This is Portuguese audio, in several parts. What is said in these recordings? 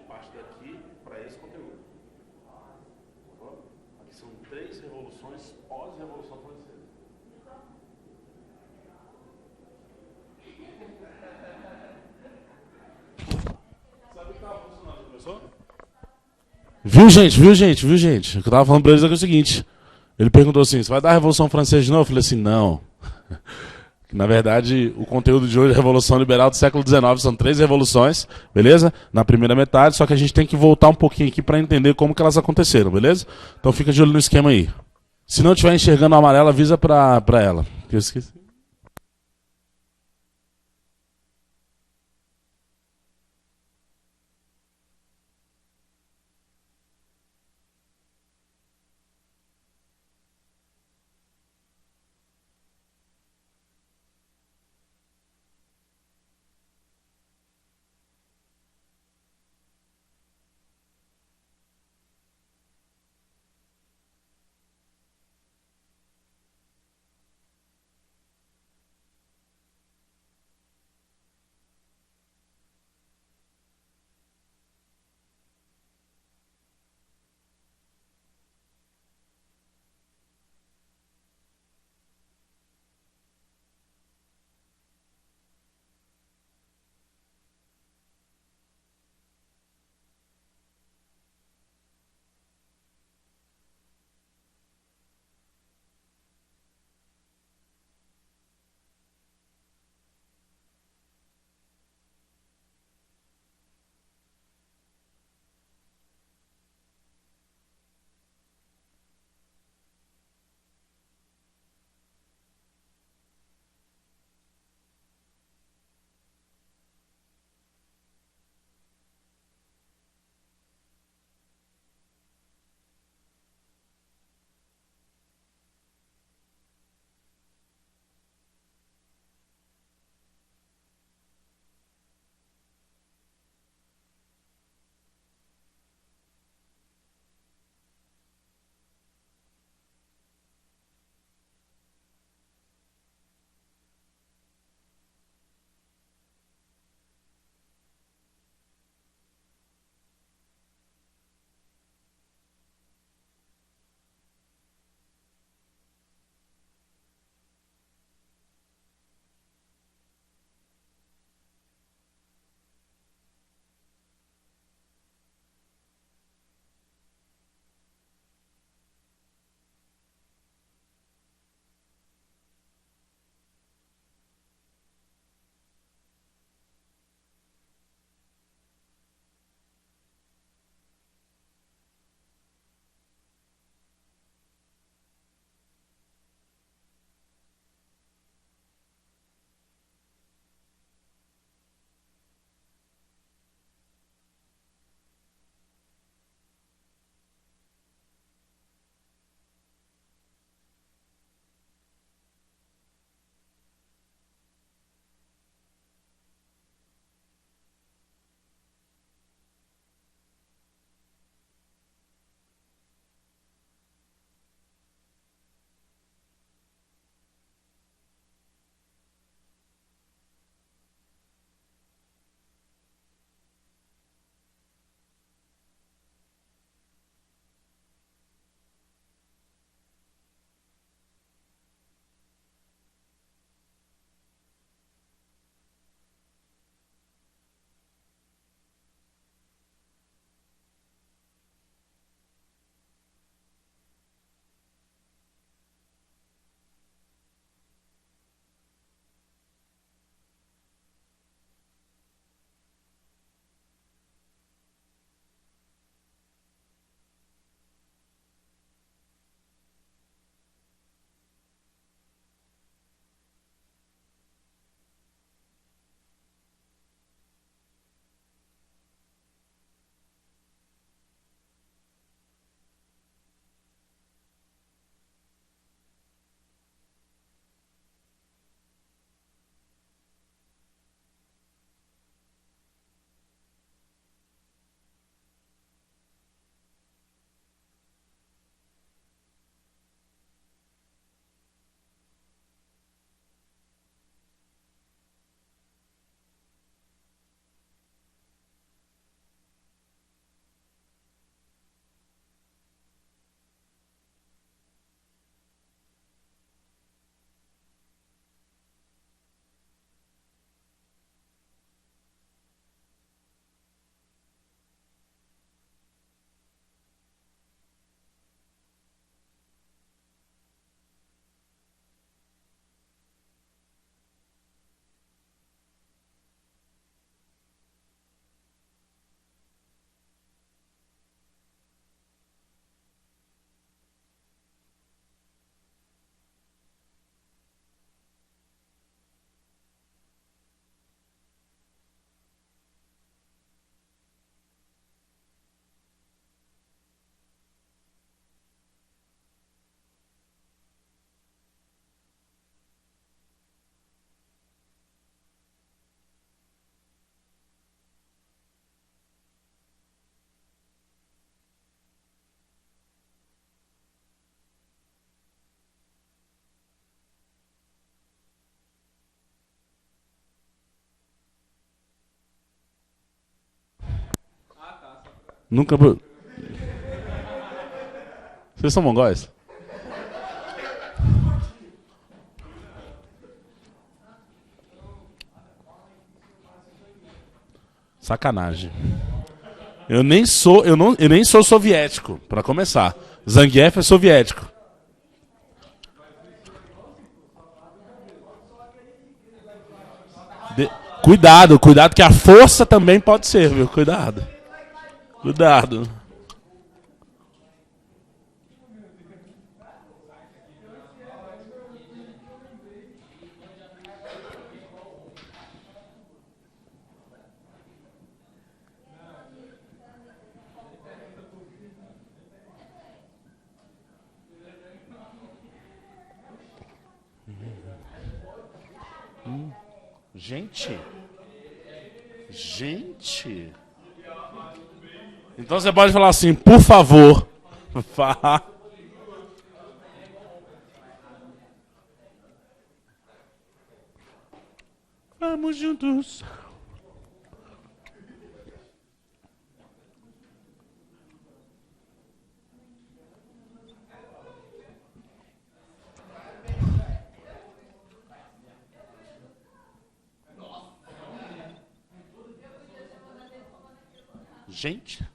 parte daqui para esse conteúdo. Aqui são 3 revoluções pós-Revolução Francesa. Sabe o que estava funcionando? Começou? Viu, gente? O que eu tava falando pra eles é, o seguinte. Ele perguntou assim, você vai dar a Revolução Francesa de novo? Eu falei assim, não. Na verdade, o conteúdo de hoje é a Revolução Liberal do século XIX. São 3 revoluções, beleza? Na primeira metade, só que a gente tem que voltar um pouquinho aqui para entender como que elas aconteceram, beleza? Então fica de olho no esquema aí. Se não estiver enxergando o amarelo, avisa pra ela. Eu esqueci. Nunca. Vocês são mongóis? Sacanagem. Eu nem sou soviético, para começar. Zangief é soviético. Cuidado que a força também pode ser, viu? Cuidado. Gente. Então você pode falar assim, por favor. Vamos juntos. Gente.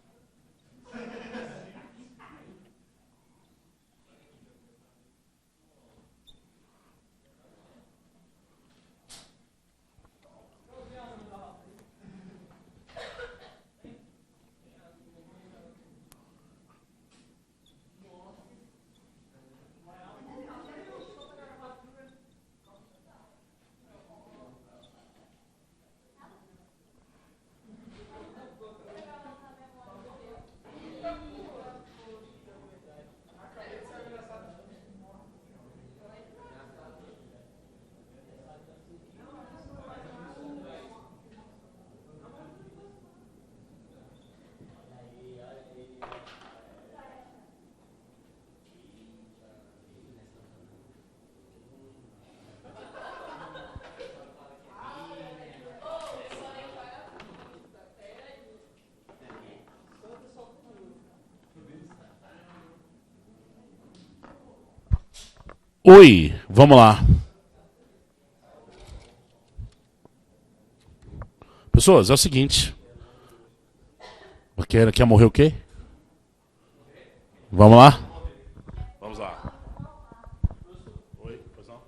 Oi, vamos lá. Pessoas, é o seguinte. Quer morrer o quê? Vamos lá? Vamos lá. Oi, pois não?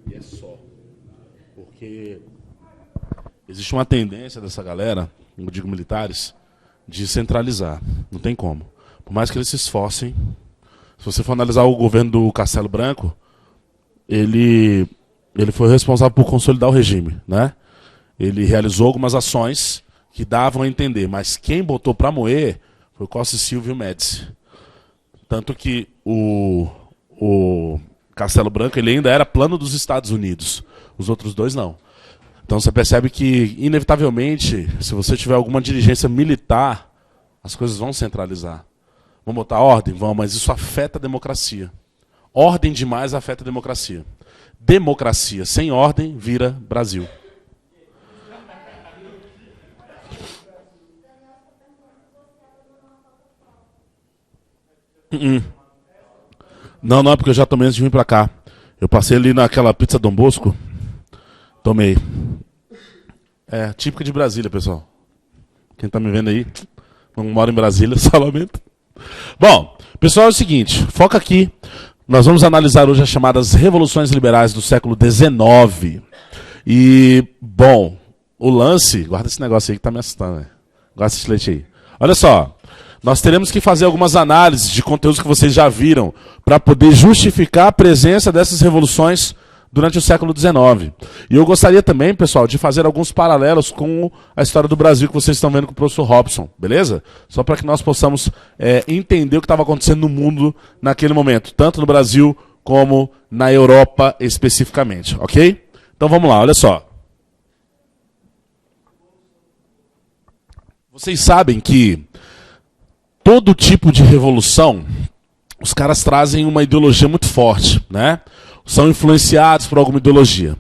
E é só. Porque existe uma tendência dessa galera, eu digo militares, de centralizar. Não tem como. Por mais que eles se esforcem, se você for analisar o governo do Castelo Branco, ele foi responsável por consolidar o regime, né? Ele realizou algumas ações que davam a entender, mas quem botou para moer foi o Costa e Silva e o Médici. Tanto que o Castelo Branco ele ainda era plano dos Estados Unidos. Os outros dois não. Então você percebe que, inevitavelmente, se você tiver alguma dirigência militar, as coisas vão centralizar. Vão botar ordem? Vão, mas isso afeta a democracia. Ordem demais afeta a democracia. Democracia sem ordem vira Brasil. Não, é porque eu já tomei antes de vir pra cá. Eu passei ali naquela pizza Dom Bosco. Tomei. É, típica de Brasília, pessoal. Quem tá me vendo aí, não mora em Brasília, só lamento. Bom, pessoal, é o seguinte, foca aqui. Nós vamos analisar hoje as chamadas revoluções liberais do século XIX. E, bom, o lance... Guarda esse negócio aí que tá me assustando, né? Guarda esse leite aí. Olha só, nós teremos que fazer algumas análises de conteúdos que vocês já viram para poder justificar a presença dessas revoluções durante o século XIX. E eu gostaria também, pessoal, de fazer alguns paralelos com a história do Brasil que vocês estão vendo com o professor Robson, beleza? Só para que nós possamos entender o que estava acontecendo no mundo naquele momento, tanto no Brasil como na Europa especificamente, ok? Então vamos lá, olha só. Vocês sabem que todo tipo de revolução, os caras trazem uma ideologia muito forte, né? São influenciados por alguma ideologia.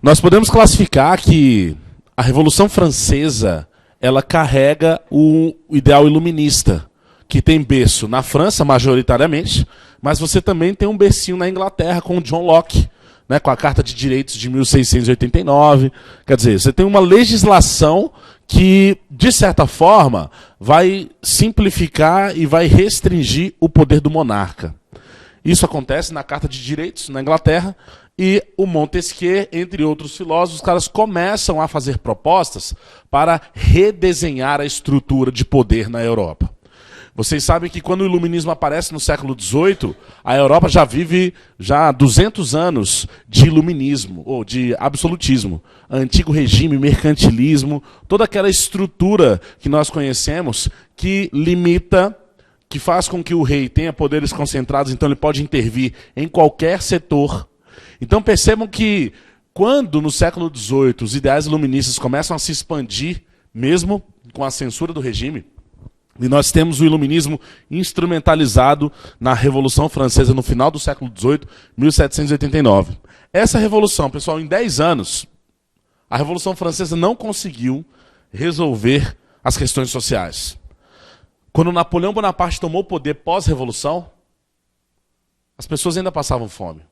Nós podemos classificar que a Revolução Francesa, ela carrega o ideal iluminista, que tem berço na França, majoritariamente, mas você também tem um bercinho na Inglaterra com o John Locke, né, com a Carta de Direitos de 1689. Quer dizer, você tem uma legislação que, de certa forma, vai simplificar e vai restringir o poder do monarca. Isso acontece na Carta de Direitos, na Inglaterra, e o Montesquieu, entre outros filósofos, os caras começam a fazer propostas para redesenhar a estrutura de poder na Europa. Vocês sabem que quando o iluminismo aparece no século XVIII, a Europa já vive 200 anos de iluminismo, ou de absolutismo. Antigo regime, mercantilismo, toda aquela estrutura que nós conhecemos que limita, que faz com que o rei tenha poderes concentrados, então ele pode intervir em qualquer setor. Então percebam que quando no século XVIII os ideais iluministas começam a se expandir, mesmo com a censura do regime, e nós temos o iluminismo instrumentalizado na Revolução Francesa no final do século XVIII, 1789. Essa revolução, pessoal, em 10 anos, a Revolução Francesa não conseguiu resolver as questões sociais. Quando Napoleão Bonaparte tomou o poder pós-revolução, as pessoas ainda passavam fome.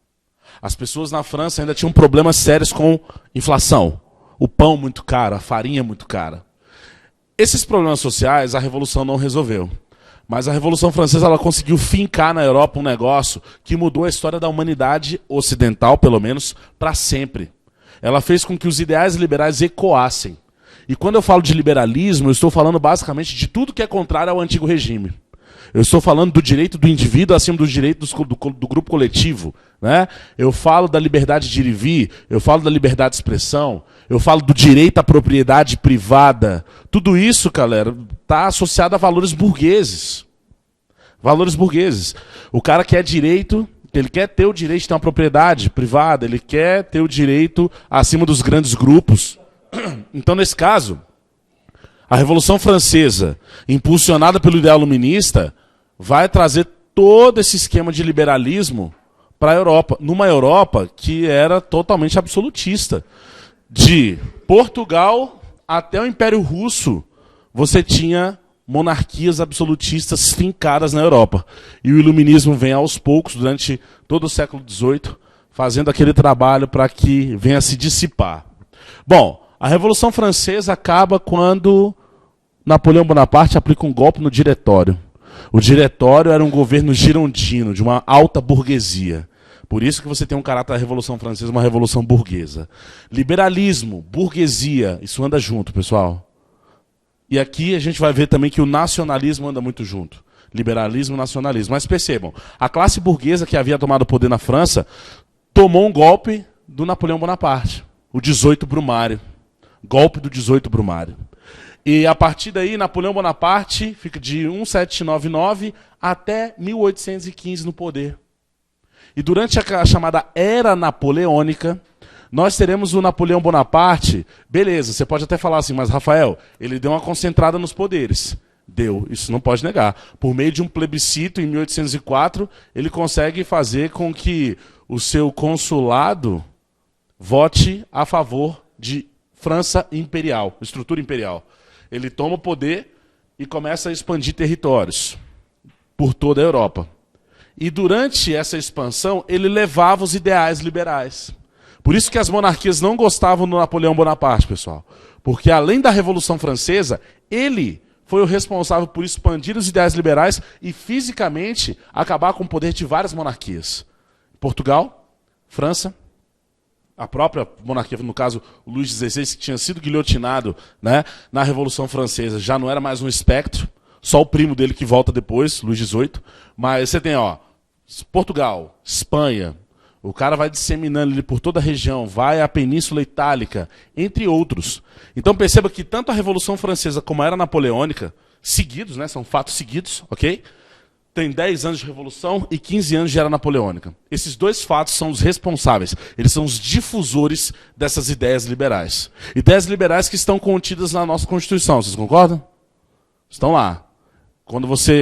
As pessoas na França ainda tinham problemas sérios com inflação. O pão muito caro, a farinha muito cara. Esses problemas sociais a Revolução não resolveu. Mas a Revolução Francesa ela conseguiu fincar na Europa um negócio que mudou a história da humanidade ocidental, pelo menos, para sempre. Ela fez com que os ideais liberais ecoassem. E quando eu falo de liberalismo, eu estou falando basicamente de tudo que é contrário ao antigo regime. Eu estou falando do direito do indivíduo acima dos direitos do grupo coletivo, né? Eu falo da liberdade de ir e vir, eu falo da liberdade de expressão, eu falo do direito à propriedade privada. Tudo isso, galera, está associado a valores burgueses. Valores burgueses. O cara quer direito, ele quer ter o direito de ter uma propriedade privada, ele quer ter o direito acima dos grandes grupos. Então, nesse caso, a Revolução Francesa, impulsionada pelo ideal iluminista, vai trazer todo esse esquema de liberalismo para a Europa, numa Europa que era totalmente absolutista. De Portugal até o Império Russo, você tinha monarquias absolutistas fincadas na Europa. E o iluminismo vem aos poucos, durante todo o século XVIII, fazendo aquele trabalho para que venha a se dissipar. Bom, a Revolução Francesa acaba quando Napoleão Bonaparte aplica um golpe no Diretório. O Diretório era um governo girondino, de uma alta burguesia. Por isso que você tem um caráter da Revolução Francesa, uma revolução burguesa. Liberalismo, burguesia, isso anda junto, pessoal. E aqui a gente vai ver também que o nacionalismo anda muito junto. Liberalismo e nacionalismo. Mas percebam, a classe burguesa que havia tomado o poder na França tomou um golpe do Napoleão Bonaparte, o 18 Brumário. Golpe do 18 Brumário. E a partir daí, Napoleão Bonaparte fica de 1799 até 1815 no poder. E durante a chamada Era Napoleônica, nós teremos o Napoleão Bonaparte. Beleza, você pode até falar assim, mas Rafael, ele deu uma concentrada nos poderes. Deu, isso não pode negar. Por meio de um plebiscito em 1804, ele consegue fazer com que o seu consulado vote a favor de França imperial, estrutura imperial. Ele toma o poder e começa a expandir territórios por toda a Europa. E durante essa expansão, ele levava os ideais liberais. Por isso que as monarquias não gostavam do Napoleão Bonaparte, pessoal. Porque além da Revolução Francesa, ele foi o responsável por expandir os ideais liberais e fisicamente acabar com o poder de várias monarquias. Portugal, França, a própria monarquia, no caso, o Luís XVI, que tinha sido guilhotinado, né, na Revolução Francesa, já não era mais um espectro, só o primo dele que volta depois, Luís XVIII. Mas você tem, Portugal, Espanha, o cara vai disseminando ele por toda a região, vai à Península Itálica, entre outros. Então perceba que tanto a Revolução Francesa como a Era Napoleônica, seguidos, né, são fatos seguidos, ok? Tem 10 anos de Revolução e 15 anos de Era Napoleônica. Esses dois fatos são os responsáveis. Eles são os difusores dessas ideias liberais. Ideias liberais que estão contidas na nossa Constituição. Vocês concordam? Estão lá.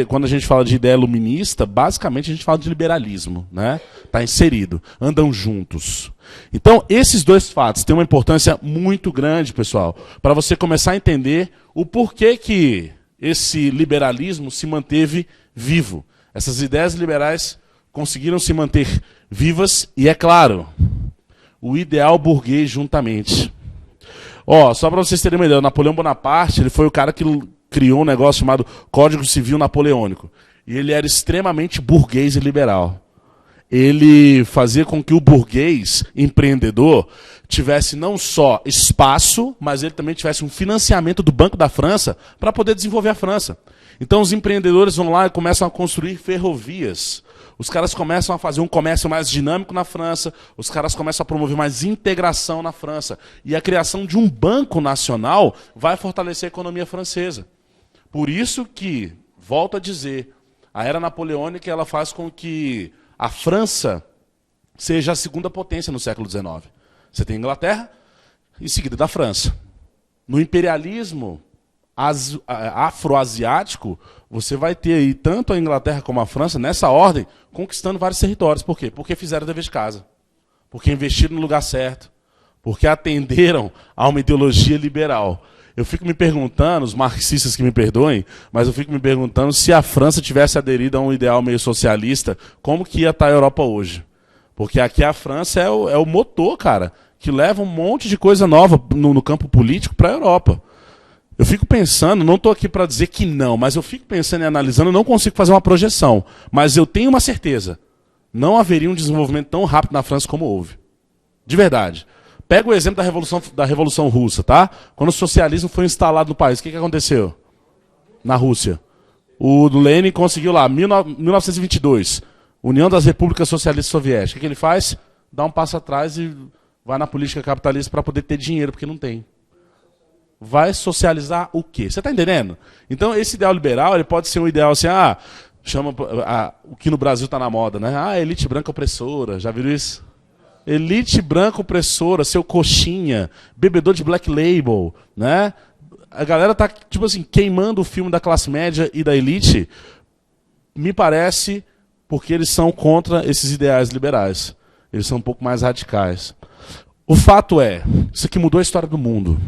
Quando a gente fala de ideia iluminista, basicamente a gente fala de liberalismo, né? Está inserido, andam juntos. Então, esses dois fatos têm uma importância muito grande, pessoal, para você começar a entender o porquê que esse liberalismo se manteve vivo. Essas ideias liberais conseguiram se manter vivas e, é claro, o ideal burguês juntamente. Só para vocês terem uma ideia, Napoleão Bonaparte, ele foi o cara que criou um negócio chamado Código Civil Napoleônico. E ele era extremamente burguês e liberal. Ele fazia com que o burguês empreendedor tivesse não só espaço, mas ele também tivesse um financiamento do Banco da França para poder desenvolver a França. Então os empreendedores vão lá e começam a construir ferrovias. Os caras começam a fazer um comércio mais dinâmico na França, os caras começam a promover mais integração na França. E a criação de um banco nacional vai fortalecer a economia francesa. Por isso que, volto a dizer, a era napoleônica ela faz com que a França seja a segunda potência no século XIX. Você tem a Inglaterra, em seguida da França. No imperialismo afroasiático, você vai ter aí tanto a Inglaterra como a França, nessa ordem, conquistando vários territórios. Por quê? Porque fizeram o dever de casa. Porque investiram no lugar certo. Porque atenderam a uma ideologia liberal. Eu fico me perguntando, os marxistas que me perdoem, mas eu fico me perguntando se a França tivesse aderido a um ideal meio socialista, como que ia estar a Europa hoje? Porque aqui a França é o motor, cara, que leva um monte de coisa nova no campo político para a Europa. Eu fico pensando, não estou aqui para dizer que não, mas eu fico pensando e analisando, não consigo fazer uma projeção. Mas eu tenho uma certeza, não haveria um desenvolvimento tão rápido na França como houve. De verdade. Pega o exemplo da Revolução Russa, tá? Quando o socialismo foi instalado no país, o que aconteceu? Na Rússia. O Lenin conseguiu lá, 1922, União das Repúblicas Socialistas Soviéticas. O que ele faz? Dá um passo atrás e vai na política capitalista para poder ter dinheiro, porque não tem. Vai socializar o quê? Você está entendendo? Então, esse ideal liberal ele pode ser um ideal assim, o que no Brasil está na moda, né? Elite branca opressora, já viram isso? Elite branca opressora, seu coxinha, bebedor de Black Label, né? A galera tá, tipo assim, queimando o filme da classe média e da elite, me parece, porque eles são contra esses ideais liberais. Eles são um pouco mais radicais. O fato é, isso aqui mudou a história do mundo.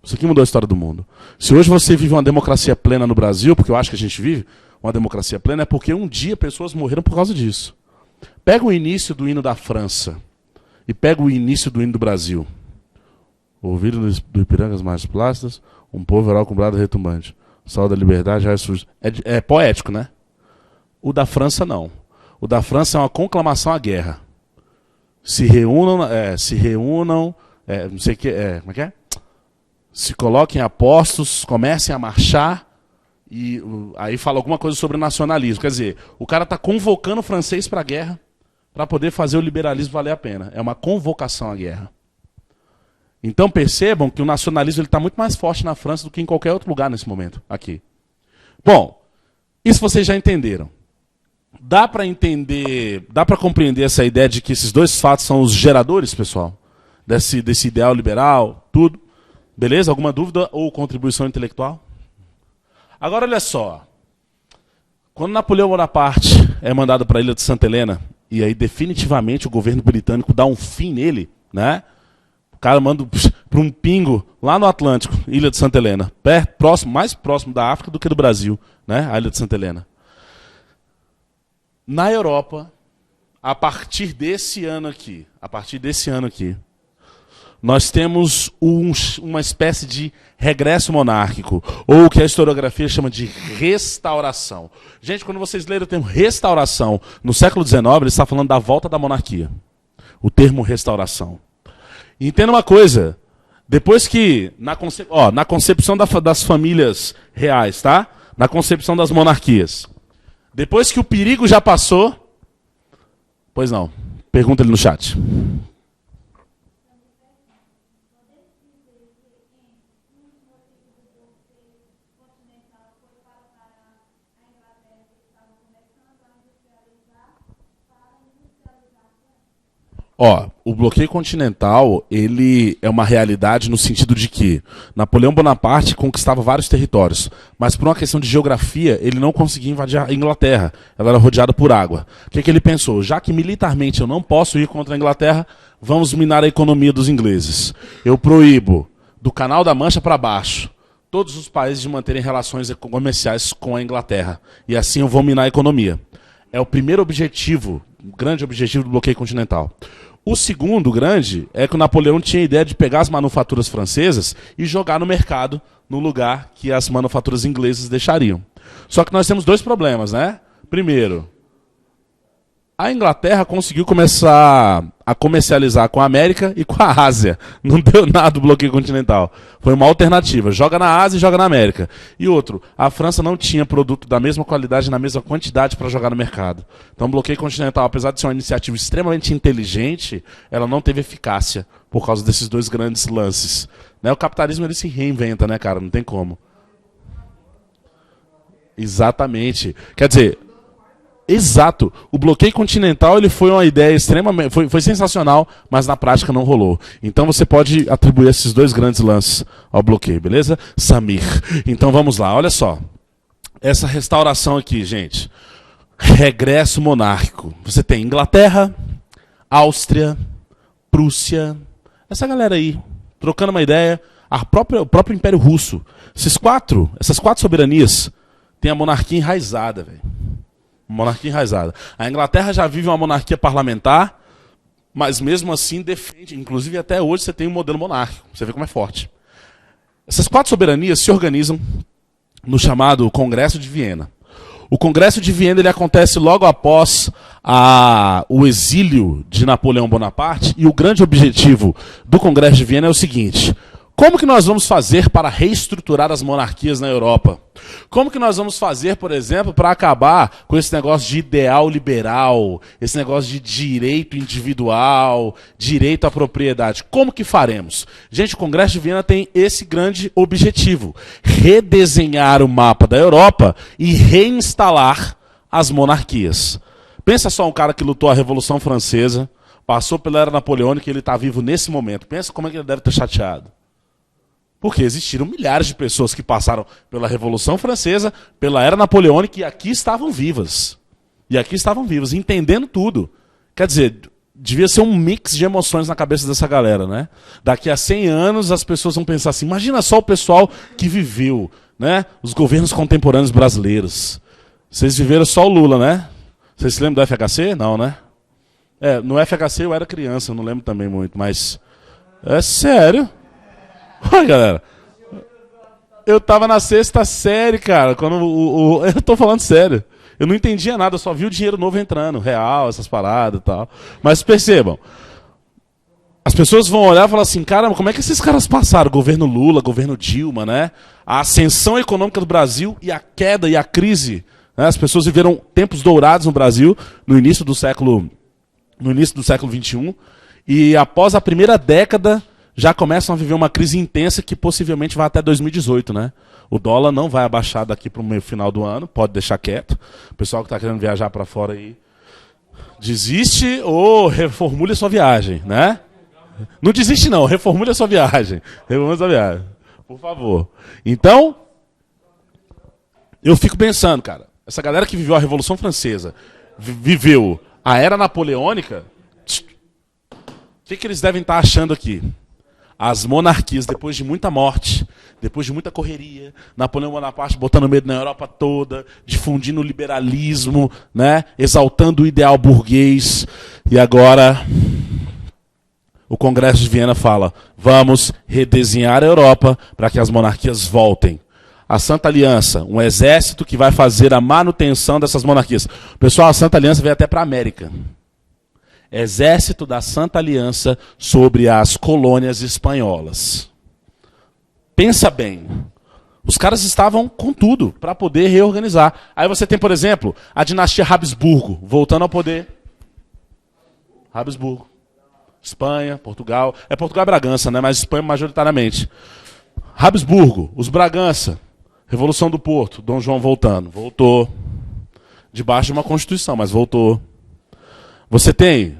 Isso aqui mudou a história do mundo. Se hoje você vive uma democracia plena no Brasil, porque eu acho que a gente vive uma democracia plena, é porque um dia pessoas morreram por causa disso. Pega o início do hino da França e pega o início do hino do Brasil. Ouviram do Ipiranga as margens plásticas, um povo herói com brado retumbante. Sol da liberdade já surge. É poético, né? O da França não. O da França é uma conclamação à guerra. Se reúnam, não sei o que, como é que é? Se coloquem a postos, comecem a marchar, e aí fala alguma coisa sobre nacionalismo. Quer dizer, o cara está convocando o francês para a guerra para poder fazer o liberalismo valer a pena. É uma convocação à guerra. Então percebam que o nacionalismo está muito mais forte na França do que em qualquer outro lugar nesse momento, aqui. Bom, isso vocês já entenderam. Dá para entender, dá para compreender essa ideia de que esses dois fatos são os geradores, pessoal? Desse ideal liberal, tudo. Beleza? Alguma dúvida ou contribuição intelectual? Agora, olha só. Quando Napoleão Bonaparte é mandado para a ilha de Santa Helena, e aí definitivamente o governo britânico dá um fim nele, né? O cara manda para um pingo lá no Atlântico, ilha de Santa Helena, mais próximo da África do que do Brasil, né? A ilha de Santa Helena. Na Europa, a partir desse ano aqui, nós temos uma espécie de regresso monárquico, ou o que a historiografia chama de restauração. Gente, quando vocês lerem o termo restauração, no século XIX, ele está falando da volta da monarquia. O termo restauração. E entenda uma coisa, depois que, na concepção das famílias reais, tá? Na concepção das monarquias, depois que o perigo já passou, pois não, pergunta ele no chat. o bloqueio continental, ele é uma realidade no sentido de que Napoleão Bonaparte conquistava vários territórios, mas por uma questão de geografia, ele não conseguia invadir a Inglaterra. Ela era rodeada por água. O que ele pensou? Já que militarmente eu não posso ir contra a Inglaterra, vamos minar a economia dos ingleses. Eu proíbo, do Canal da Mancha para baixo, todos os países de manterem relações comerciais com a Inglaterra. E assim eu vou minar a economia. É o primeiro objetivo, o grande objetivo do bloqueio continental. O segundo grande é que o Napoleão tinha a ideia de pegar as manufaturas francesas e jogar no mercado, no lugar que as manufaturas inglesas deixariam. Só que nós temos dois problemas, né? Primeiro, a Inglaterra conseguiu começar a comercializar com a América e com a Ásia. Não deu nada do bloqueio continental. Foi uma alternativa. Joga na Ásia e joga na América. E outro, a França não tinha produto da mesma qualidade, na mesma quantidade para jogar no mercado. Então o bloqueio continental, apesar de ser uma iniciativa extremamente inteligente, ela não teve eficácia por causa desses dois grandes lances. Né? O capitalismo ele se reinventa, né, cara? Não tem como. Exatamente. Quer dizer... Exato. O bloqueio continental ele foi uma ideia extremamente... Foi sensacional, mas na prática não rolou. Então você pode atribuir esses dois grandes lances ao bloqueio, beleza? Samir. Então vamos lá, olha só. Essa restauração aqui, gente. Regresso monárquico. Você tem Inglaterra, Áustria, Prússia. Essa galera aí, trocando uma ideia. O próprio Império Russo. Essas quatro soberanias têm a monarquia enraizada, velho. Monarquia enraizada. A Inglaterra já vive uma monarquia parlamentar, mas mesmo assim defende, inclusive até hoje você tem um modelo monárquico. Você vê como é forte. Essas quatro soberanias se organizam no chamado Congresso de Viena. O Congresso de Viena ele acontece logo após o exílio de Napoleão Bonaparte, e o grande objetivo do Congresso de Viena é o seguinte: como que nós vamos fazer para reestruturar as monarquias na Europa? Como que nós vamos fazer, por exemplo, para acabar com esse negócio de ideal liberal, esse negócio de direito individual, direito à propriedade? Como que faremos? Gente, o Congresso de Viena tem esse grande objetivo: redesenhar o mapa da Europa e reinstalar as monarquias. Pensa só um cara que lutou a Revolução Francesa, passou pela Era Napoleônica e ele está vivo nesse momento. Pensa como é que ele deve estar chateado. Porque existiram milhares de pessoas que passaram pela Revolução Francesa, pela Era Napoleônica, e aqui estavam vivas. Entendendo tudo. Quer dizer, devia ser um mix de emoções na cabeça dessa galera, né? Daqui a 100 anos as pessoas vão pensar assim, imagina só o pessoal que viveu, né? Os governos contemporâneos brasileiros. Vocês viveram só o Lula, né? Vocês se lembram do FHC? Não, né? No FHC eu era criança, eu não lembro também muito, mas... É sério. Olha, galera, eu tava na 6ª série, cara, quando eu tô falando sério. Eu não entendia nada, eu só vi o dinheiro novo entrando, real, essas paradas e tal. Mas percebam, as pessoas vão olhar e falar assim, caramba, como é que esses caras passaram? Governo Lula, governo Dilma, né? A ascensão econômica do Brasil e a queda e a crise. Né? As pessoas viveram tempos dourados no Brasil no início do século XXI, e após a primeira década já começam a viver uma crise intensa que possivelmente vai até 2018, né? O dólar não vai abaixar daqui para o meio final do ano, pode deixar quieto. O pessoal que está querendo viajar para fora aí, desiste ou reformule a sua viagem, né? Não desiste não, reformule a sua viagem. Reformule a sua viagem, por favor. Então, eu fico pensando, cara, essa galera que viveu a Revolução Francesa, viveu a Era Napoleônica, o que eles devem estar achando aqui? As monarquias, depois de muita morte, depois de muita correria, Napoleão Bonaparte botando medo na Europa toda, difundindo o liberalismo, né, exaltando o ideal burguês, e agora o Congresso de Viena fala, vamos redesenhar a Europa para que as monarquias voltem. A Santa Aliança, um exército que vai fazer a manutenção dessas monarquias. Pessoal, a Santa Aliança veio até para a América. Exército da Santa Aliança sobre as colônias espanholas. Pensa bem. Os caras estavam com tudo para poder reorganizar. Aí você tem, por exemplo, a dinastia Habsburgo, voltando ao poder. Habsburgo. Espanha, Portugal. Portugal é Bragança, né? Mas Espanha majoritariamente. Habsburgo, os Bragança. Revolução do Porto, Dom João voltando. Voltou. Debaixo de uma constituição, mas voltou. Você tem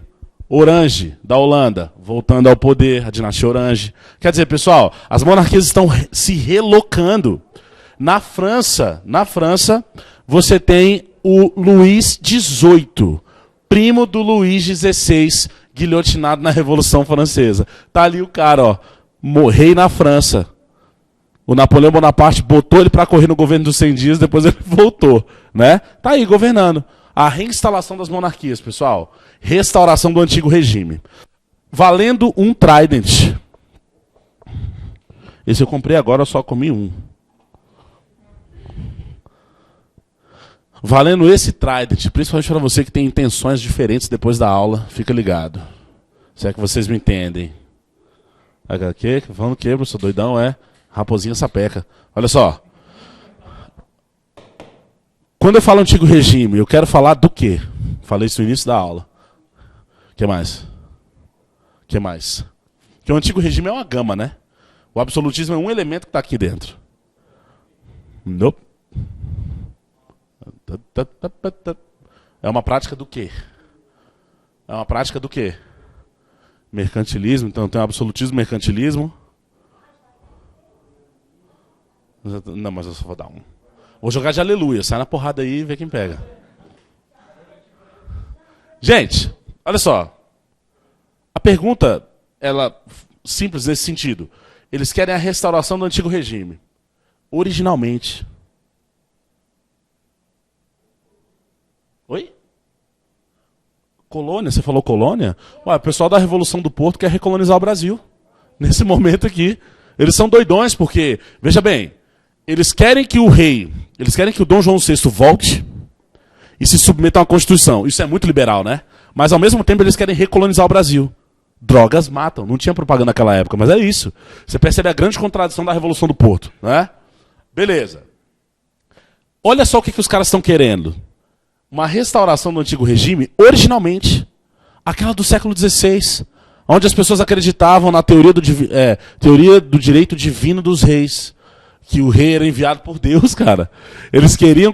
Orange, da Holanda, voltando ao poder, a dinastia Orange. Quer dizer, pessoal, as monarquias estão se relocando. Na França, você tem o Luís XVIII, primo do Luís XVI, guilhotinado na Revolução Francesa. Tá ali o cara, ó, morreu na França. O Napoleão Bonaparte botou ele para correr no governo dos 100 dias, depois ele voltou, né? Tá aí governando. A reinstalação das monarquias, pessoal. Restauração do antigo regime. Valendo um Trident. Esse eu comprei agora, eu só comi um. Valendo esse Trident, principalmente para você que tem intenções diferentes depois da aula, fica ligado. Se é que vocês me entendem. HQ, falando o quê, professor? Doidão, é? Raposinha sapeca. Olha só. Quando eu falo antigo regime, eu quero falar do quê? Falei isso no início da aula. O que mais? O que mais? Porque o antigo regime é uma gama, né? O absolutismo é um elemento que está aqui dentro. Nope. É uma prática do quê? É uma prática do quê? Mercantilismo. Então tem o absolutismo, mercantilismo. Não, mas eu só vou dar um. Vou jogar de aleluia. Sai na porrada aí e vê quem pega. Gente, olha só. A pergunta, ela simples nesse sentido. Eles querem a restauração do antigo regime. Originalmente. Oi? Colônia? Você falou colônia? Ué, o pessoal da Revolução do Porto quer recolonizar o Brasil. Nesse momento aqui. Eles são doidões porque, veja bem, eles querem que o rei, eles querem que o Dom João VI volte e se submeta a uma Constituição. Isso é muito liberal, né? Mas ao mesmo tempo eles querem recolonizar o Brasil. Drogas matam. Não tinha propaganda naquela época, mas é isso. Você percebe a grande contradição da Revolução do Porto, né? Beleza. Olha só o que os caras estão querendo. Uma restauração do antigo regime, originalmente, aquela do século XVI, onde as pessoas acreditavam na teoria do direito divino dos reis. Que o rei era enviado por Deus, cara. Eles queriam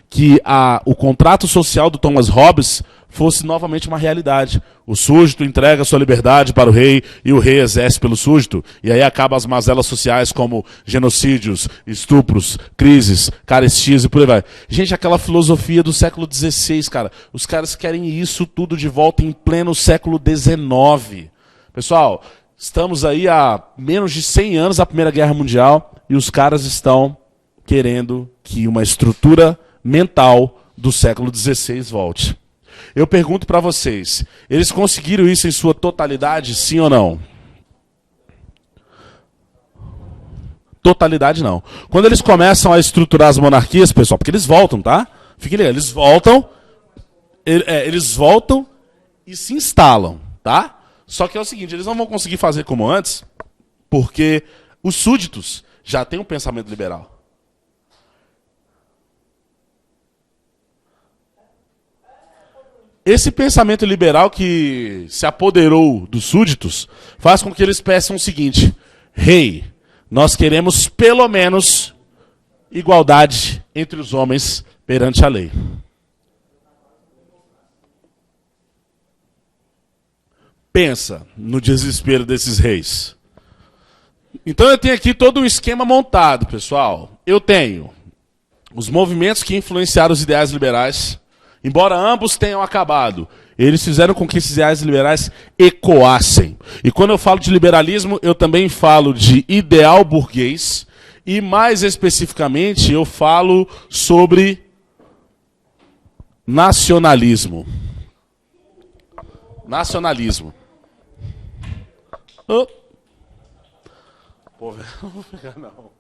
que o contrato social do Thomas Hobbes fosse novamente uma realidade. O súdito entrega sua liberdade para o rei e o rei exerce pelo súdito. E aí acabam as mazelas sociais como genocídios, estupros, crises, carestias e por aí vai. Gente, aquela filosofia do século XVI, cara. Os caras querem isso tudo de volta em pleno século XIX. Pessoal, estamos aí há menos de 100 anos da Primeira Guerra Mundial e os caras estão querendo que uma estrutura mental do século XVI volte. Eu pergunto para vocês, eles conseguiram isso em sua totalidade, sim ou não? Totalidade não. Quando eles começam a estruturar as monarquias, pessoal, porque eles voltam, tá? Fiquem ligados, eles voltam e se instalam, tá? Só que é o seguinte, eles não vão conseguir fazer como antes, porque os súditos já têm um pensamento liberal. Esse pensamento liberal que se apoderou dos súditos faz com que eles peçam o seguinte: rei, nós queremos pelo menos igualdade entre os homens perante a lei. Pensa no desespero desses reis. Então eu tenho aqui todo um esquema montado, pessoal. Eu tenho os movimentos que influenciaram os ideais liberais. Embora ambos tenham acabado, eles fizeram com que esses ideais liberais ecoassem. E quando eu falo de liberalismo, eu também falo de ideal burguês. E mais especificamente, eu falo sobre nacionalismo. Nacionalismo. Oh. Pô, não vou pegar não.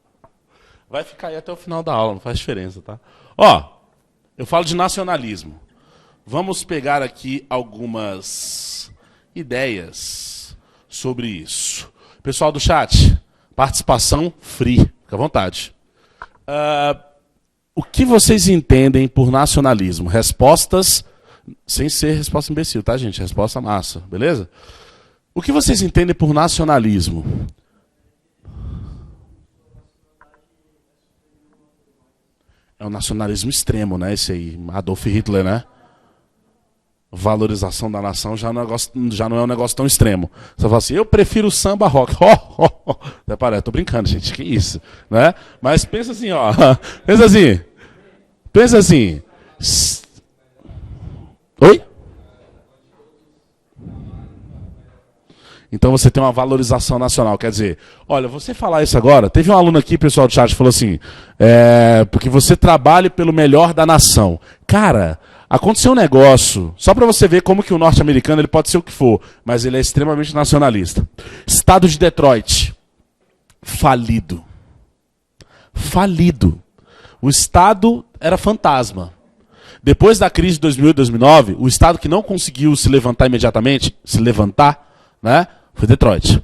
Vai ficar aí até o final da aula, não faz diferença, tá? Ó. Eu falo de nacionalismo. Vamos pegar aqui algumas ideias sobre isso. Pessoal do chat, participação free, fica à vontade. O que vocês entendem por nacionalismo? Respostas, sem ser resposta imbecil, tá, gente? Resposta massa, beleza? O que vocês entendem por nacionalismo? É um nacionalismo extremo, né? Esse aí, Adolf Hitler, né? valorização da nação já não é um negócio tão extremo. Você fala assim, eu prefiro samba rock. Até parece, tô brincando, gente, que isso, né? Mas pensa assim, ó, pensa assim. Oi? Então você tem uma valorização nacional. Quer dizer, olha, você falar isso agora, teve um aluno aqui, pessoal do chat, que falou assim, porque você trabalha pelo melhor da nação. Cara, aconteceu um negócio, só para você ver como que o norte-americano ele pode ser o que for, mas ele é extremamente nacionalista. Estado de Detroit, falido. Falido. O Estado era fantasma. Depois da crise de 2008 e 2009, o Estado que não conseguiu se levantar imediatamente, né, foi Detroit.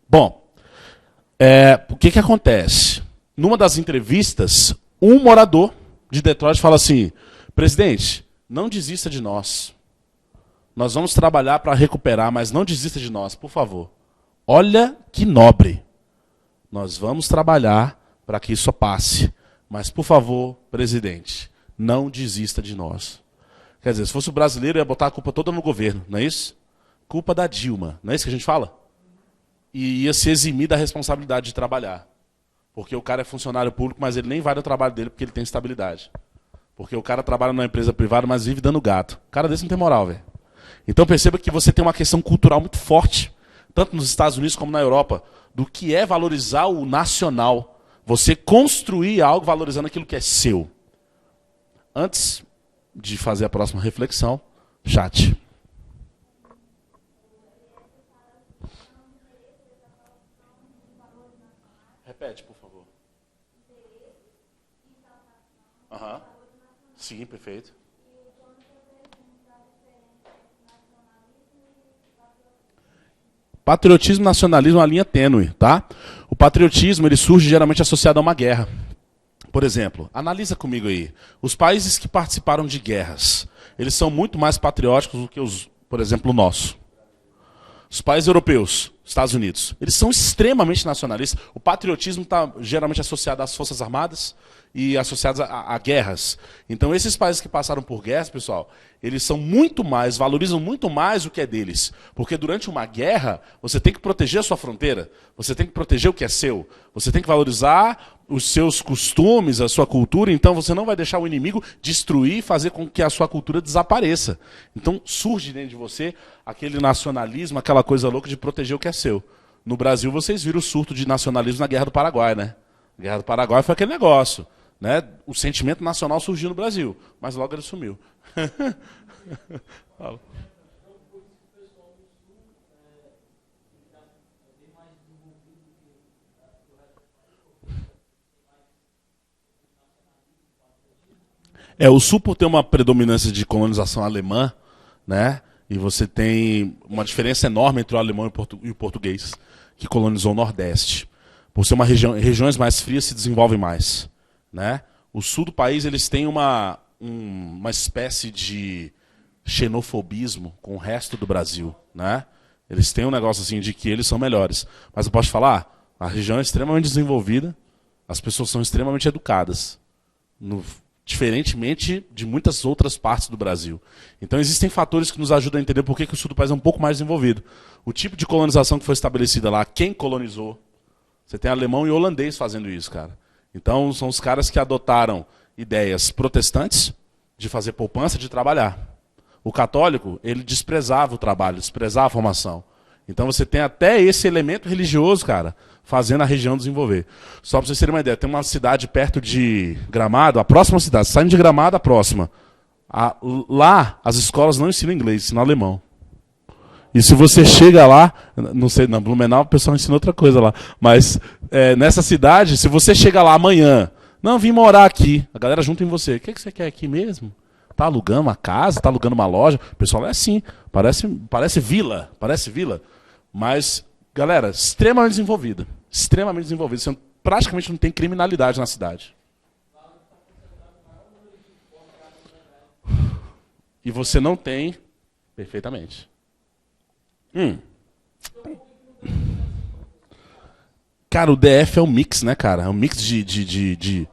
Bom, o que acontece? Numa das entrevistas, um morador de Detroit fala assim, presidente, não desista de nós. Nós vamos trabalhar para recuperar, mas não desista de nós, por favor. Olha que nobre. Nós vamos trabalhar para que isso passe. Mas, por favor, presidente, não desista de nós. Quer dizer, se fosse o brasileiro, ia botar a culpa toda no governo, não é isso? Culpa da Dilma, não é isso que a gente fala? E ia se eximir da responsabilidade de trabalhar. Porque o cara é funcionário público, mas ele nem vai no trabalho dele porque ele tem estabilidade. Porque o cara trabalha numa empresa privada, mas vive dando gato. O cara desse não tem moral, velho. Então perceba que você tem uma questão cultural muito forte, tanto nos Estados Unidos como na Europa, do que é valorizar o nacional. Você construir algo valorizando aquilo que é seu. Antes de fazer a próxima reflexão, chat. Repete, por favor. Aham. Sim, perfeito. Patriotismo e nacionalismo é uma linha tênue, tá? O patriotismo ele surge geralmente associado a uma guerra. Por exemplo, analisa comigo aí. Os países que participaram de guerras, eles são muito mais patrióticos do que por exemplo, o nosso. Os países europeus, Estados Unidos, eles são extremamente nacionalistas. O patriotismo está geralmente associado às forças armadas e associados a guerras. Então, esses países que passaram por guerras, pessoal, eles são muito mais, valorizam muito mais o que é deles. Porque durante uma guerra, você tem que proteger a sua fronteira, você tem que proteger o que é seu, você tem que valorizar os seus costumes, a sua cultura, então você não vai deixar o inimigo destruir e fazer com que a sua cultura desapareça. Então, surge dentro de você aquele nacionalismo, aquela coisa louca de proteger o que é seu. No Brasil, vocês viram o surto de nacionalismo na Guerra do Paraguai, né? A Guerra do Paraguai foi aquele negócio. Né? O sentimento nacional surgiu no Brasil, mas logo ele sumiu. Fala. O Sul por ter uma predominância de colonização alemã, né? E você tem uma diferença enorme entre o alemão e o português, que colonizou o Nordeste. Por ser regiões mais frias se desenvolvem mais. Né? O sul do país eles têm uma espécie de xenofobismo com o resto do Brasil. Né? Eles têm um negócio assim de que eles são melhores. Mas eu posso falar, a região é extremamente desenvolvida, as pessoas são extremamente educadas. Diferentemente de muitas outras partes do Brasil. Então existem fatores que nos ajudam a entender por que o sul do país é um pouco mais desenvolvido. O tipo de colonização que foi estabelecida lá, quem colonizou. Você tem alemão e holandês fazendo isso, cara. Então, são os caras que adotaram ideias protestantes de fazer poupança, de trabalhar. O católico, ele desprezava o trabalho, desprezava a formação. Então, você tem até esse elemento religioso, cara, fazendo a região desenvolver. Só para vocês terem uma ideia, tem uma cidade perto de Gramado, a próxima cidade, saindo de Gramado, a próxima. Lá, as escolas não ensinam inglês, ensinam alemão. E se você chega lá, não sei, na Blumenau o pessoal ensina outra coisa lá, mas nessa cidade, se você chega lá amanhã, não, vim morar aqui, a galera junta em você, o que você quer aqui mesmo? Tá alugando uma casa, tá alugando uma loja, o pessoal é assim, parece vila, mas, galera, extremamente desenvolvida, você praticamente não tem criminalidade na cidade. E você não tem, perfeitamente. Cara, o DF é um mix, né, cara? É um mix de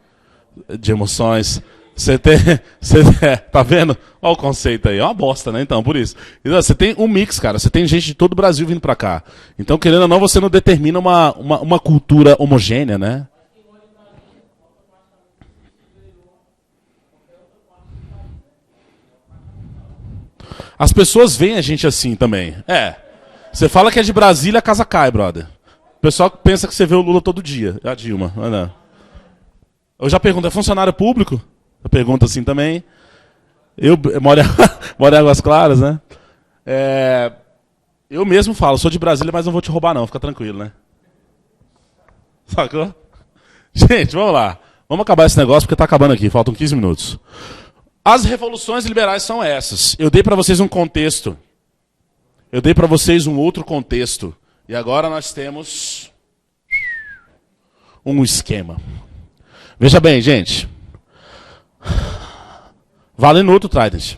emoções. Você tem. Tá vendo? Olha o conceito aí. É uma bosta, né? Então, por isso. Então, você tem um mix, cara. Você tem gente de todo o Brasil vindo pra cá. Então, querendo ou não, você não determina uma cultura homogênea, né? As pessoas veem a gente assim também. É. Você fala que é de Brasília, a casa cai, brother. O pessoal pensa que você vê o Lula todo dia. A Dilma. Não. Eu já pergunto, é funcionário público? Eu pergunto assim também. Eu moro em Águas Claras, né? Eu mesmo falo, sou de Brasília, mas não vou te roubar não, fica tranquilo, né? Sacou? Gente, vamos lá. Vamos acabar esse negócio porque tá acabando aqui, faltam 15 minutos. As revoluções liberais são essas. Eu dei para vocês um contexto. Eu dei para vocês um outro contexto. E agora nós temos um esquema. Veja bem, gente. Vale no outro Trident.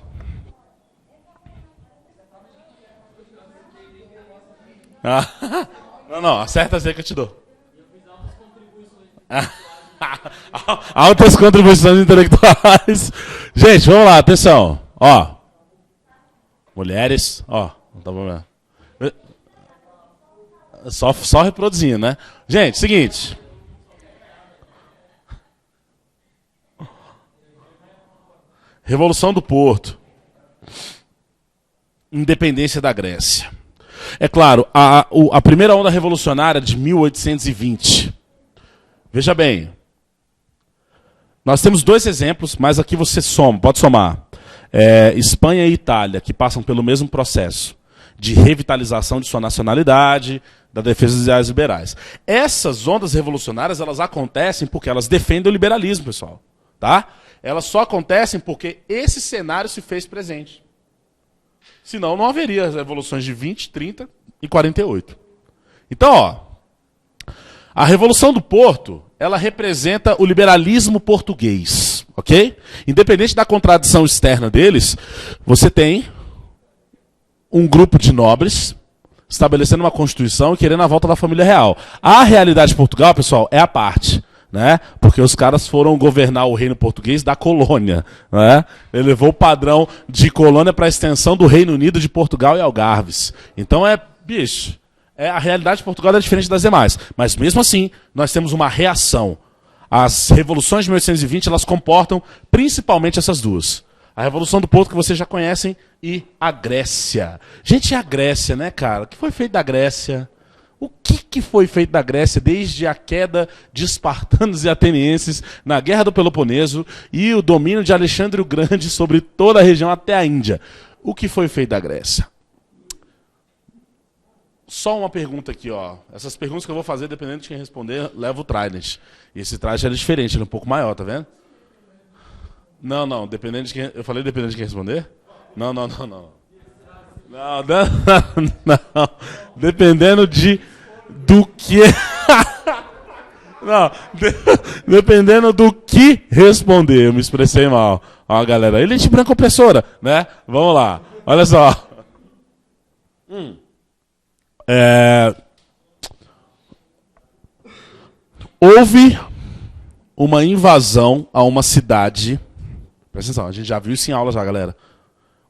Não, acerta aí que eu te dou. Altas contribuições intelectuais. Gente, vamos lá, atenção. Ó. Mulheres, ó. Não tá bom, só reproduzindo, né? Gente, seguinte. Revolução do Porto. Independência da Grécia. É claro, a primeira onda revolucionária de 1820. Veja bem. Nós temos dois exemplos, mas aqui você pode somar. Espanha e Itália, que passam pelo mesmo processo de revitalização de sua nacionalidade, da defesa dos ideais liberais. Essas ondas revolucionárias, elas acontecem porque elas defendem o liberalismo, pessoal. Tá? Elas só acontecem porque esse cenário se fez presente. Senão não haveria as revoluções de 20, 30 e 48. Então, ó, a Revolução do Porto, ela representa o liberalismo português, ok? Independente da contradição externa deles, você tem um grupo de nobres estabelecendo uma constituição e querendo a volta da família real. A realidade de Portugal, pessoal, é a parte. Né? Porque os caras foram governar o reino português da colônia. Né? Ele levou o padrão de colônia para a extensão do Reino Unido de Portugal e Algarves. Então bicho, a realidade de Portugal é diferente das demais. Mas mesmo assim, nós temos uma reação. As revoluções de 1820, elas comportam principalmente essas duas. A Revolução do Porto, que vocês já conhecem, e a Grécia. Gente, a Grécia, né, cara? O que foi feito da Grécia? O que foi feito da Grécia desde a queda de espartanos e atenienses na Guerra do Peloponeso e o domínio de Alexandre o Grande sobre toda a região até a Índia? O que foi feito da Grécia? Só uma pergunta aqui, ó. Essas perguntas que eu vou fazer, dependendo de quem responder, leva o Trident. E esse Trident é diferente, ele é um pouco maior, tá vendo? Não, dependendo de quem... Eu falei dependendo de quem responder? Não. Não. Dependendo do que... Não, dependendo do que responder. Eu me expressei mal. Ó, galera, elite branca opressora, né? Vamos lá. Olha só. Houve uma invasão a uma cidade. Presta atenção, a gente já viu isso em aula já, galera.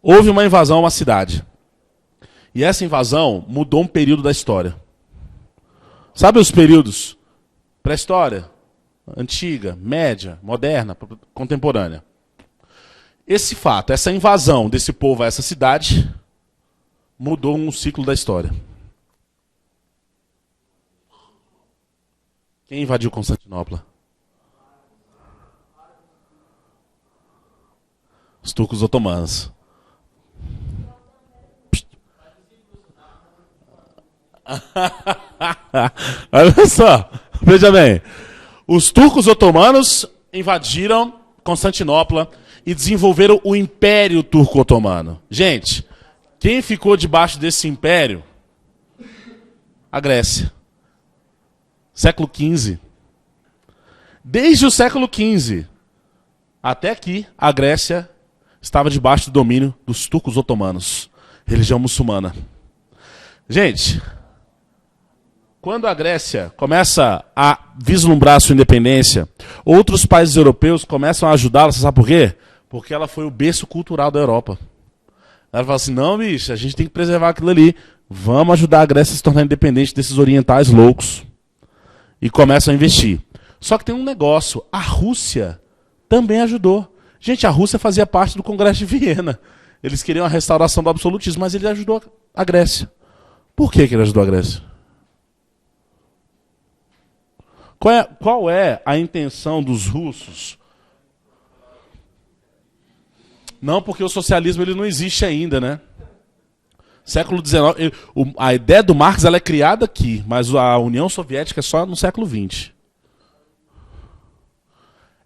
Houve uma invasão a uma cidade. E essa invasão mudou um período da história. Sabe os períodos? Pré-história, antiga, média, moderna, contemporânea. Esse fato, essa invasão desse povo a essa cidade, mudou um ciclo da história. Quem invadiu Constantinopla? Os turcos otomanos. Olha só, veja bem. Os turcos otomanos invadiram Constantinopla e desenvolveram o Império Turco-Otomano. Gente, quem ficou debaixo desse império? A Grécia. Século XV. Desde o século XV até aqui, a Grécia estava debaixo do domínio dos turcos otomanos, religião muçulmana. Gente, Quando a Grécia começa a vislumbrar sua independência, outros países europeus começam a ajudá-la, você sabe por quê? Porque ela foi o berço cultural da Europa. Ela fala assim, não, bicho, a gente tem que preservar aquilo ali. Vamos ajudar a Grécia a se tornar independente desses orientais loucos. E começam a investir. Só que tem um negócio, a Rússia também ajudou. Gente, a Rússia fazia parte do Congresso de Viena. Eles queriam a restauração do absolutismo, mas ele ajudou a Grécia. Por que ele ajudou a Grécia? Qual é a intenção dos russos? Não, porque o socialismo ele não existe ainda, né? Século XIX, a ideia do Marx ela é criada aqui, mas a União Soviética é só no século XX.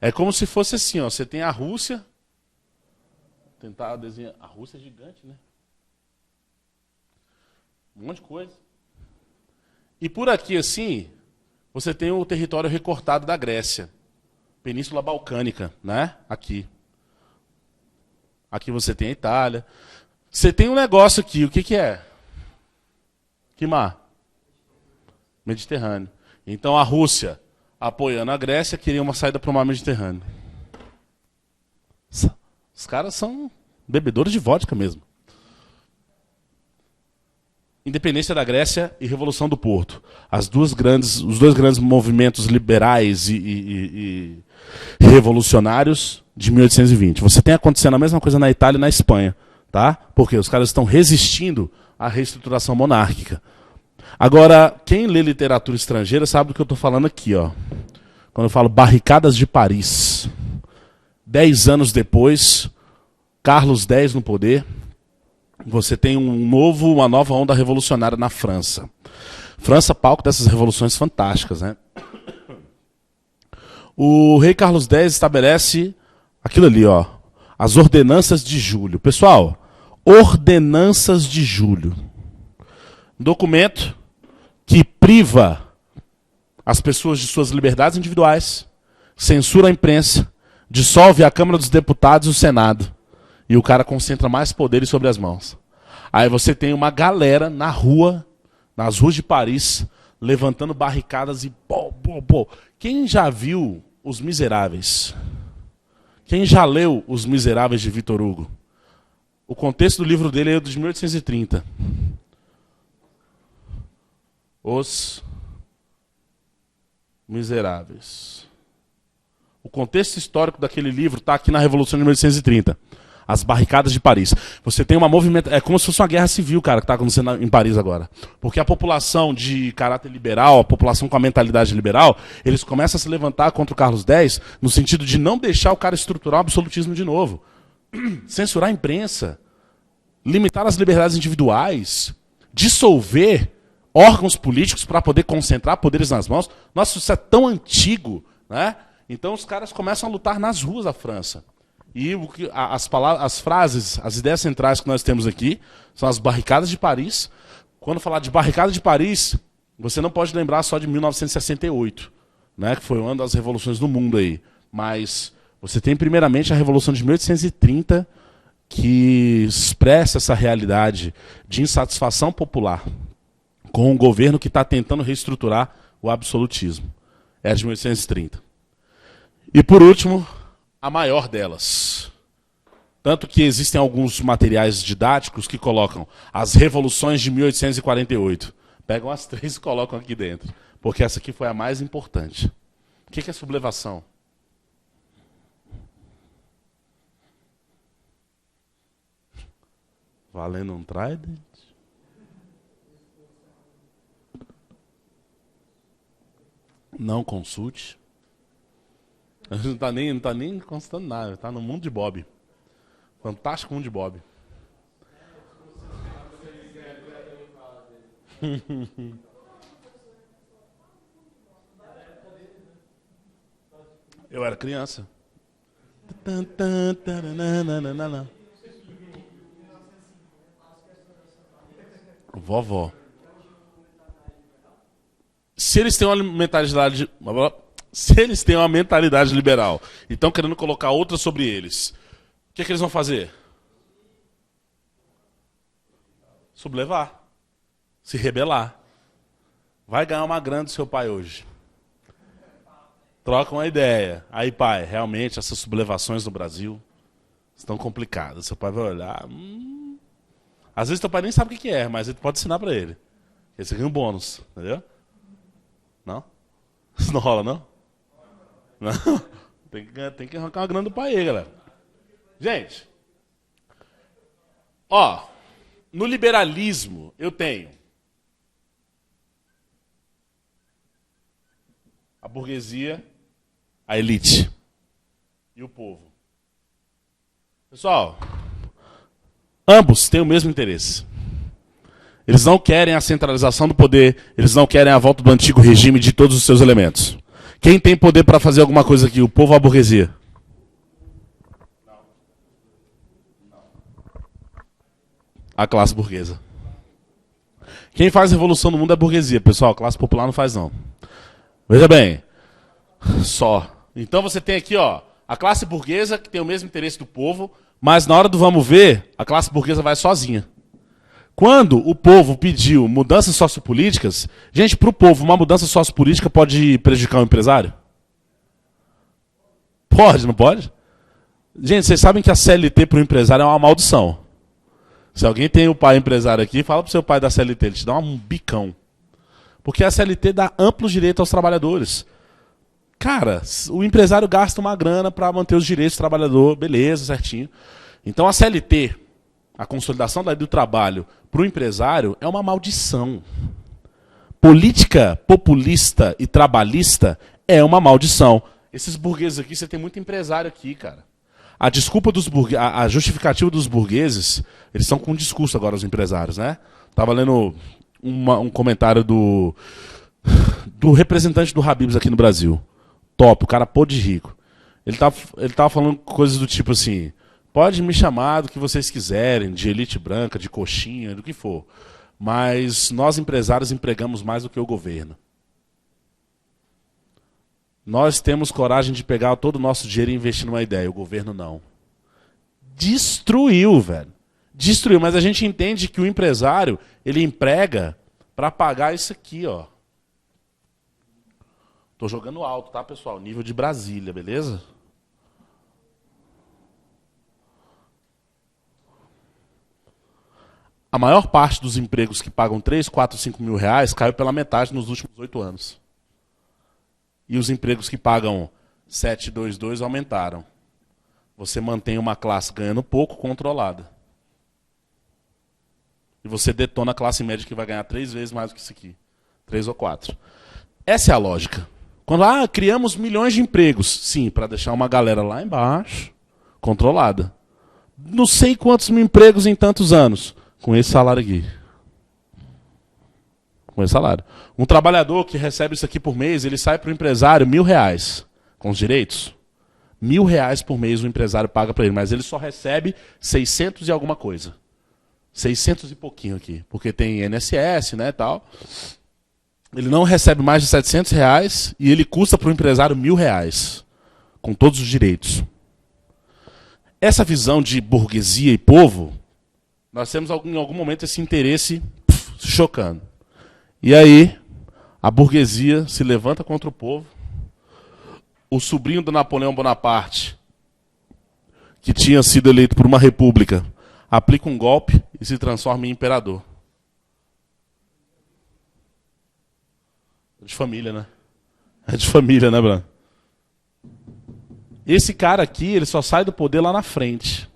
É como se fosse assim, ó, você tem a Rússia, tentar desenhar, a Rússia é gigante, né? Um monte de coisa. E por aqui assim, você tem o território recortado da Grécia, Península Balcânica, né? Aqui. Aqui você tem a Itália. Você tem um negócio aqui, o que que é? Que mar? Mediterrâneo. Então a Rússia, apoiando a Grécia, queria uma saída para o mar Mediterrâneo. Os caras são bebedores de vodka mesmo. Independência da Grécia e Revolução do Porto. Os dois grandes movimentos liberais e revolucionários de 1820. Você tem acontecendo a mesma coisa na Itália e na Espanha. Tá? Porque os caras estão resistindo à reestruturação monárquica. Agora, quem lê literatura estrangeira sabe do que eu estou falando aqui. Ó. Quando eu falo Barricadas de Paris. 10 anos depois, Carlos X no poder, você tem uma nova onda revolucionária na França. França, palco dessas revoluções fantásticas. Né? O rei Carlos X estabelece aquilo ali, ó, as Ordenanças de Julho. Pessoal, Ordenanças de Julho. Um documento que priva as pessoas de suas liberdades individuais, censura a imprensa, dissolve a Câmara dos Deputados e o Senado. E o cara concentra mais poderes sobre as mãos. Aí você tem uma galera na rua, nas ruas de Paris, levantando barricadas e pô. Quem já viu Os Miseráveis? Quem já leu Os Miseráveis de Victor Hugo? O contexto do livro dele é de 1830. Os Miseráveis. O contexto histórico daquele livro está aqui na Revolução de 1830. As barricadas de Paris. Você tem uma movimentação. É como se fosse uma guerra civil, cara, que está acontecendo em Paris agora. Porque a população de caráter liberal, a população com a mentalidade liberal, eles começam a se levantar contra o Carlos X no sentido de não deixar o cara estruturar o absolutismo de novo. Censurar a imprensa. Limitar as liberdades individuais. Dissolver órgãos políticos para poder concentrar poderes nas mãos. Nossa, isso é tão antigo, né? Então os caras começam a lutar nas ruas da França. E as frases, as ideias centrais que nós temos aqui são as barricadas de Paris. Quando falar de barricada de Paris, você não pode lembrar só de 1968, né, que foi uma das revoluções do mundo aí. Mas você tem primeiramente a Revolução de 1830, que expressa essa realidade de insatisfação popular com um governo que está tentando reestruturar o absolutismo. É a de 1830. E por último, a maior delas. Tanto que existem alguns materiais didáticos que colocam as revoluções de 1848. Pegam as três e colocam aqui dentro. Porque essa aqui foi a mais importante. O que é sublevação? Valendo um trident? Não consulte. A gente não tá nem constando nada, está no mundo de Bob. Fantástico mundo de Bob. Eu era criança. Vovó. Se eles têm uma mentalidade liberal e estão querendo colocar outra sobre eles, o que eles vão fazer? Sublevar. Se rebelar. vai ganhar uma grana do seu pai hoje. Troca uma ideia. Aí, pai, realmente essas sublevações no Brasil estão complicadas. Seu pai vai olhar. Às vezes teu pai nem sabe o que é, mas ele pode ensinar pra ele. Esse aqui é um bônus, entendeu? Não? Isso não rola, não? Não? Tem que arrancar uma grana do pai aí, galera. Gente, ó, no liberalismo eu tenho a burguesia, a elite e o povo. Pessoal, ambos têm o mesmo interesse. Eles não querem a centralização do poder, eles não querem a volta do antigo regime de todos os seus elementos. Quem tem poder para fazer alguma coisa aqui, o povo ou a burguesia? A classe burguesa. Quem faz revolução no mundo é a burguesia, pessoal. A classe popular não faz, não. Veja bem. Só. Então você tem aqui, ó, a classe burguesa que tem o mesmo interesse do povo, mas na hora do vamos ver, a classe burguesa vai sozinha. Quando o povo pediu mudanças sociopolíticas, gente, para o povo, uma mudança sociopolítica pode prejudicar o empresário? Pode, não pode? Gente, vocês sabem que a CLT para o empresário é uma maldição. Se alguém tem o pai empresário aqui, fala pro seu pai da CLT, ele te dá um bicão. Porque a CLT dá amplo direito aos trabalhadores. Cara, o empresário gasta uma grana para manter os direitos do trabalhador, beleza, certinho. Então a CLT, a consolidação da lei do trabalho para o empresário é uma maldição. Política populista e trabalhista é uma maldição. Esses burgueses aqui, você tem muito empresário aqui, cara. A desculpa dos a justificativa dos burgueses, eles estão com um discurso agora, os empresários, né? Tava lendo um comentário do representante do Habib's aqui no Brasil. Top, o cara pô de rico. Ele tava falando coisas do tipo assim, pode me chamar do que vocês quiserem, de elite branca, de coxinha, do que for. Mas nós empresários empregamos mais do que o governo. Nós temos coragem de pegar todo o nosso dinheiro e investir numa ideia. O governo não. Destruiu, velho. Destruiu. Mas a gente entende que o empresário, ele emprega para pagar isso aqui, ó. Tô jogando alto, tá, pessoal? Nível de Brasília, beleza? A maior parte dos empregos que pagam 3, 4, 5 mil reais caiu pela metade nos últimos 8 anos. E os empregos que pagam 722 aumentaram. Você mantém uma classe ganhando pouco, controlada. E você detona a classe média que vai ganhar 3 vezes mais do que isso aqui. 3 ou 4. Essa é a lógica. Quando criamos milhões de empregos. Sim, para deixar uma galera lá embaixo, controlada. Não sei quantos mil empregos em tantos anos. Com esse salário aqui. Com esse salário. Um trabalhador que recebe isso aqui por mês, ele sai para o empresário R$1.000 com os direitos. R$1.000 por mês o empresário paga para ele, mas ele só recebe 600 e alguma coisa. 600 e pouquinho aqui, porque tem INSS, né, tal. Ele não recebe mais de R$700 e ele custa para o empresário R$1.000, com todos os direitos. Essa visão de burguesia e povo, nós temos em algum momento esse interesse chocando. E aí, a burguesia se levanta contra o povo. O sobrinho do Napoleão Bonaparte, que tinha sido eleito por uma república, aplica um golpe e se transforma em imperador. É de família, né? É de família, né, Bruno? Esse cara aqui, ele só sai do poder lá na frente.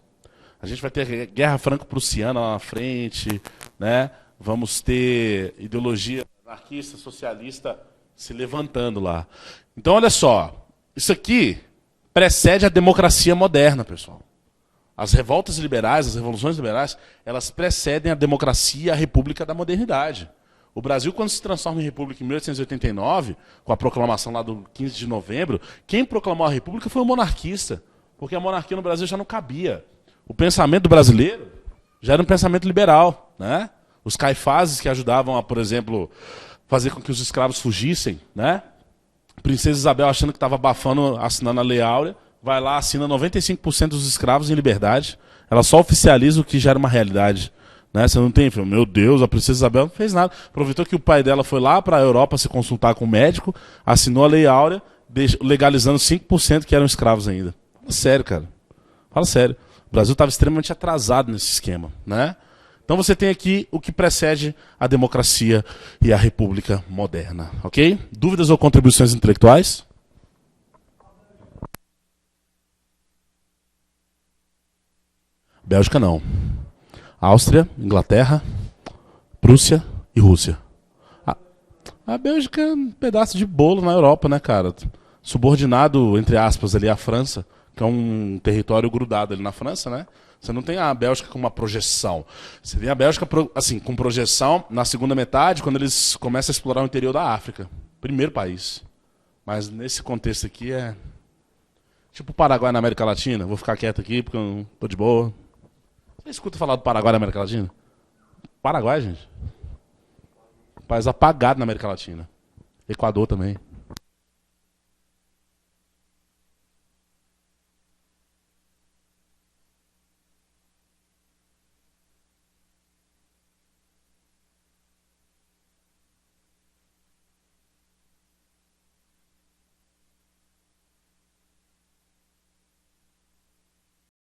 A gente vai ter a Guerra Franco-Prussiana lá na frente, né? Vamos ter ideologia anarquista, socialista se levantando lá. Então, olha só. Isso aqui precede a democracia moderna, pessoal. As revoltas liberais, as revoluções liberais, elas precedem a democracia e a república da modernidade. O Brasil, quando se transforma em república em 1889, com a proclamação lá do 15 de novembro, quem proclamou a república foi o monarquista, porque a monarquia no Brasil já não cabia. O pensamento brasileiro já era um pensamento liberal, né? Os caifazes que ajudavam a, por exemplo, fazer com que os escravos fugissem, né? Princesa Isabel achando que estava abafando, assinando a Lei Áurea, vai lá, assina 95% dos escravos em liberdade. Ela só oficializa o que já era uma realidade. Né? Você não tem, filho, meu Deus, a princesa Isabel não fez nada. Aproveitou que o pai dela foi lá para a Europa se consultar com o médico, assinou a Lei Áurea, legalizando 5% que eram escravos ainda. Fala sério, cara. Fala sério. O Brasil estava extremamente atrasado nesse esquema, né? Então você tem aqui o que precede a democracia e a república moderna, ok? Dúvidas ou contribuições intelectuais? Bélgica não. Áustria, Inglaterra, Prússia e Rússia. A Bélgica é um pedaço de bolo na Europa, né, cara? Subordinado, entre aspas, ali à França, que é um território grudado ali na França, né? Você não tem a Bélgica com uma projeção. Você tem a Bélgica assim, com projeção na segunda metade, quando eles começam a explorar o interior da África. Primeiro país. Mas nesse contexto aqui é tipo o Paraguai na América Latina. Vou ficar quieto aqui porque eu não tô de boa. Você escuta falar do Paraguai na América Latina? Paraguai, gente. País apagado na América Latina. Equador também.